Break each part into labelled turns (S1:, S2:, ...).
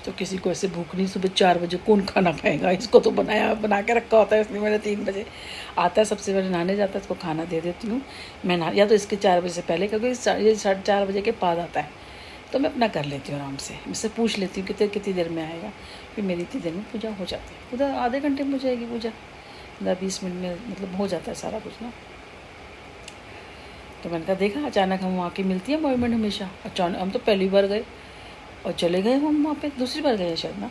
S1: तो किसी को ऐसे भूख नहीं, सुबह 4 बजे कौन खाना खाएगा, इसको तो बना के रखा होता है, इसलिए मैंने 3 बजे आता है, सबसे पहले नहाने जाता है, इसको खाना दे देती हूँ मैं नहा, या तो इसके 4 बजे से पहले, क्योंकि ये 4:30 बजे के बाद आता है, तो मैं अपना कर लेती हूँ आराम से, मुझसे पूछ लेती हूँ कितनी देर में आएगा, फिर मेरी इतनी देर में पूजा हो जाती है, उधर आधे घंटे में हो जाएगी पूजा, 15-20 मिनट में मतलब हो जाता है सारा कुछ ना। तो मैंने कहा देखा, अचानक हम वहाँ की मिलती है अपॉइंटमेंट हमेशा, अचानक हम तो पहली बार गए और चले गए हम वहाँ पे, दूसरी बार गए शायद ना,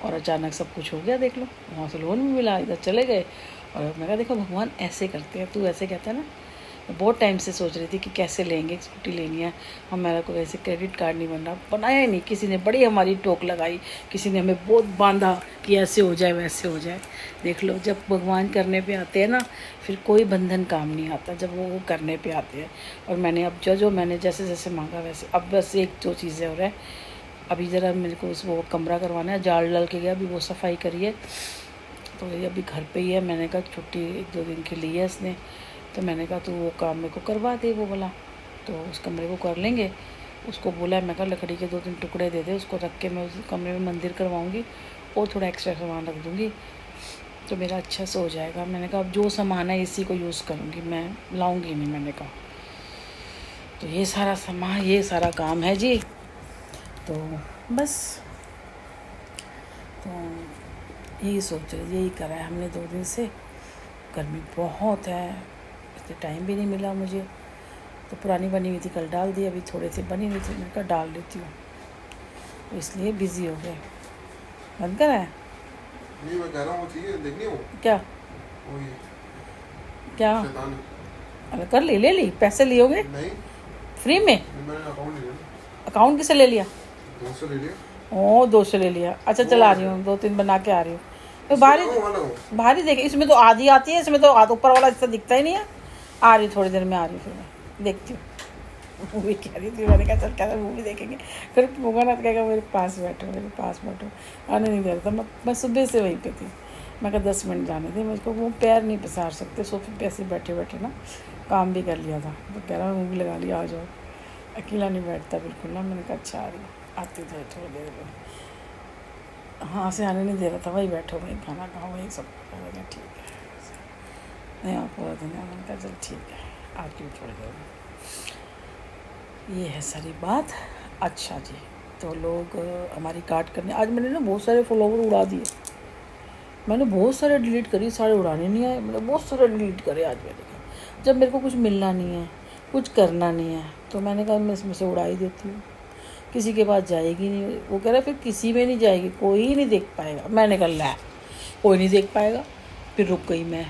S1: और अचानक सब कुछ हो गया, देख लो, वहाँ से लोन भी मिला, इधर चले गए। और मैं कहा देखो भगवान ऐसे करते हैं, तू ऐसे कहता है ना। बहुत टाइम से सोच रही थी कि कैसे लेंगे, स्कूटी लेनी है, हमारा कोई वैसे क्रेडिट कार्ड नहीं बन रहा, बनाया ही नहीं, किसी ने बड़ी हमारी टोक लगाई, किसी ने हमें बहुत बांधा कि ऐसे हो जाए वैसे हो जाए। देख लो, जब भगवान करने पे आते हैं ना, फिर कोई बंधन काम नहीं आता, जब वो करने पे आते हैं। और मैंने अब जो मैंने जैसे जैसे मांगा वैसे, अब बस 1-2 चीज़ें हो रहा है, अभी ज़रा मेरे को वो कमरा करवाना है, जाल डाल के गया, अभी वो सफाई करिए, तो ये अभी घर पे ही है। मैंने कहा छुट्टी 1-2 दिन की ली है इसने, तो मैंने कहा तू वो काम मेरे को करवा दे, वो बोला तो उस कमरे को कर लेंगे। उसको बोला, मैं कहा लकड़ी के 2-3 टुकड़े दे दे, उसको रख के मैं उस कमरे में मंदिर करवाऊँगी और थोड़ा एक्स्ट्रा सामान रख दूँगी, तो मेरा अच्छा से हो जाएगा। मैंने कहा अब जो सामान है इसी को यूज़ करूँगी, मैं लाऊँगी नहीं, मैंने कहा। तो ये सारा सामान, ये सारा काम है जी, तो बस, तो यही सोच रहे, यही करा है हमने 2 दिन से। गर्मी बहुत है, इसलिए टाइम भी नहीं मिला मुझे, तो पुरानी बनी हुई थी कल डाल दी, अभी थोड़े से बनी हुई थी, मैंने कहा डाल लेती हूँ, तो इसलिए बिज़ी हो गए। बंद करा है?
S2: नहीं, मैं कह रहा हूँ चाहिए, देखनी हो
S1: क्या
S2: वो ये
S1: क्या?
S2: शैतान।
S1: अरे कर ली, ले ली, पैसे लिए होंगे
S2: नहीं,
S1: फ्री में?
S2: मैंने अकाउंट ले लिया।
S1: अकाउंट किसे ले लिया?
S2: 200 ले लिया।
S1: ओ 200 ले लिया, अच्छा चला रही हूँ, 2-3 बना के आ रही हूँ। तो बाहरी देखे, इसमें तो आधी आती है, इसमें तो ऊपर वाला इससे दिखता ही नहीं है। आ रही, थोड़ी देर में आ रही, फिर मैं देखती हूँ। मूवी कह रही थी, मैंने कहा चल क्या मूवी देखेंगे, फिर होगा ना, कहेगा मेरे पास बैठो, मेरे पास बैठो, आने नहीं दे रहा था। मैं सुबह से वहीं पे थी, मैं कहा 10 मिनट जाने थे, मुझको वो पैर नहीं पसार सकते सोफे पे, ऐसे बैठे बैठे ना, काम भी कर लिया था, तो कह रहा मूवी लगा लिया, आ जाओ। अकेला नहीं बैठता बिल्कुल ना, मैंने कहा अच्छा आ रही, आती थे थोड़ी देर में, हाँ से आने नहीं दे रहा था, वही बैठो, वही खाना खाओ, वही सब। मैंने ठीक है, नहीं आप पूरा दिन, मैंने कहा चल ठीक है, आती हूँ थोड़ी देर में। ये है सारी बात। अच्छा जी, तो लोग हमारी काट करने, आज मैंने ना बहुत सारे फॉलोवर उड़ा दिए, मैंने बहुत सारे डिलीट करी, सारे उड़ाने नहीं आए, मैंने बहुत सारे डिलीट करे आज मैंने कहा, जब मेरे को कुछ मिलना नहीं है, कुछ करना नहीं है, तो मैंने कहा मैं इसमें से उड़ा ही देती हूँ, किसी के पास जाएगी नहीं। वो कह रहा फिर किसी में नहीं जाएगी, कोई ही नहीं देख पाएगा। मैंने कहा लै, कोई नहीं देख पाएगा, फिर रुक गई मैं,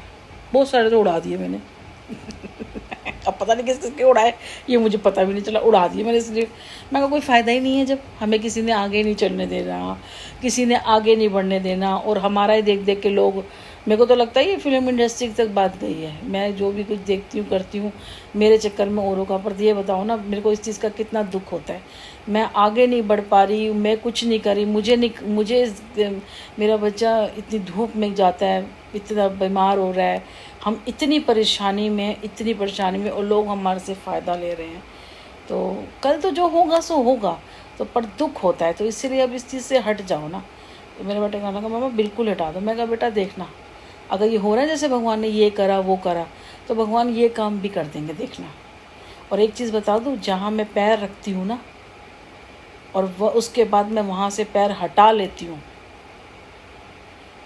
S1: बहुत सारे तो उड़ा दिए मैंने। अब पता नहीं किस किसके उड़ाए, ये मुझे पता भी नहीं चला, उड़ा दिए मैंने, इसलिए मैं कहा कोई फ़ायदा ही नहीं है, जब हमें किसी ने आगे नहीं चलने देना, किसी ने आगे नहीं बढ़ने देना, और हमारा ही देख देख के लोग, मेरे को तो लगता है ये फिल्म इंडस्ट्री तक बात गई है। मैं जो भी कुछ देखती हूँ करती हूँ, मेरे चक्कर में औरों का, पर ये बताओ ना, मेरे को इस चीज़ का कितना दुख होता है। मैं आगे नहीं बढ़ पा रही, मैं कुछ नहीं करी, मुझे मेरा बच्चा इतनी धूप में जाता है, इतना बीमार हो रहा है, हम इतनी परेशानी में, और लोग हमारे से फ़ायदा ले रहे हैं। तो कल तो जो होगा सो होगा, तो पर दुख होता है, तो इसीलिए अब इस चीज़ से हट जाओ ना। तो मेरे बेटे कहने लगा मामा बिल्कुल हटा दो। मैं कहा बेटा देखना, अगर ये हो रहा है जैसे भगवान ने ये करा वो करा, तो भगवान ये काम भी कर देंगे, देखना। और एक चीज़ बता दूँ, जहाँ मैं पैर रखती हूँ ना, और वह उसके बाद मैं वहाँ से पैर हटा लेती हूँ,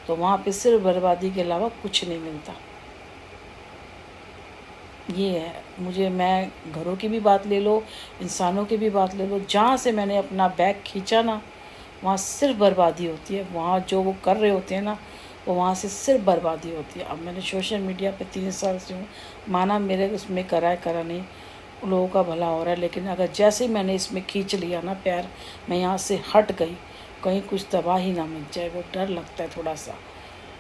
S1: तो वहाँ पे सिर्फ बर्बादी के अलावा कुछ नहीं मिलता। ये है, मैं घरों की भी बात ले लो, इंसानों की भी बात ले लो, जहाँ से मैंने अपना बैग खींचा ना, वहाँ सिर्फ बर्बादी होती है। वहाँ जो वो कर रहे होते हैं ना, वो वहाँ से सिर्फ बर्बादी होती है। अब मैंने सोशल मीडिया पे 3 साल से हूँ, माना मेरे उसमें करा नहीं, लोगों का भला हो रहा है, लेकिन अगर जैसे ही मैंने इसमें खींच लिया ना पैर, मैं यहाँ से हट गई, कहीं कुछ तबाही ना मच जाए, वो डर लगता है थोड़ा सा।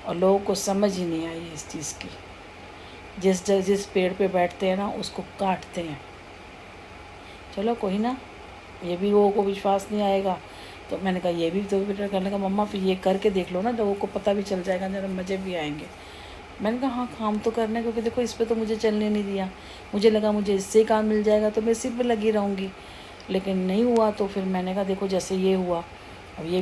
S1: और लोगों को समझ ही नहीं आई इस चीज़ की, जिस पेड़ पे बैठते हैं ना, उसको काटते हैं। चलो कोई ना, ये भी लोगों को विश्वास नहीं आएगा, तो मैंने कहा ये भी तो बेटा करने का, मम्मा फिर ये करके देख लो ना, लोगों को पता भी चल जाएगा, ज़रा मज़े भी आएंगे। मैंने कहा हाँ काम तो करना है, क्योंकि देखो इस पर तो मुझे चलने नहीं दिया, मुझे लगा मुझे इससे काम मिल जाएगा, तो मैं इसी पर लगी रहूँगी, लेकिन नहीं हुआ। तो फिर मैंने कहा देखो जैसे ये हुआ, अब ये